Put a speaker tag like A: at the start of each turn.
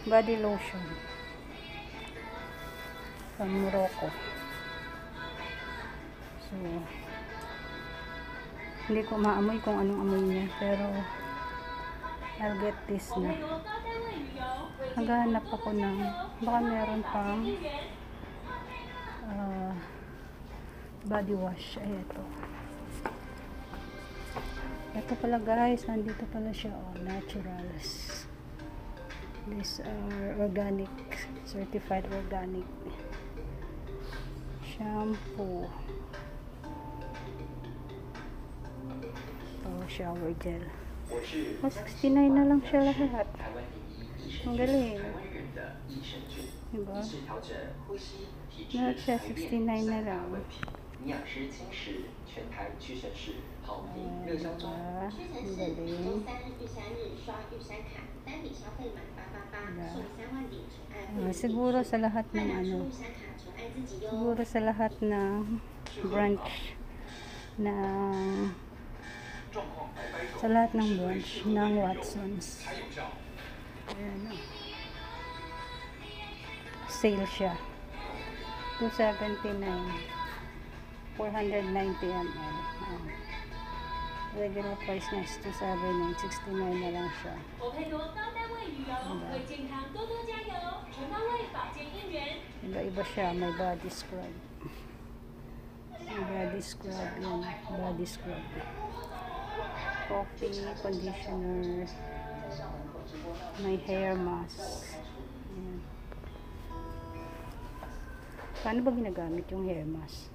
A: body lotion from Morocco. So, hindi ko maamoy kung anong amoy niya, pero I'll get this na. Naghahanap ako ng baka meron pang body wash. Ay, ito pala guys, nandito pala siya, naturals. These are organic, certified organic shampoo. Shower gel. 69 na lang siya lahat. Ang galing. Diba? Lahat siya 69 na lang. Diba? Ang galing. Siguro sa lahat ng siguro sa lahat ng branch ng Watsons. Ayan, sale siya. 279. 490 ml. Regular price niya is 279. 69 na lang siya. Iba-iba siya. May body scrub. Body scrub. Coffee, conditioner, may hair mask. Ayan. Paano ba ginagamit yung hair mask?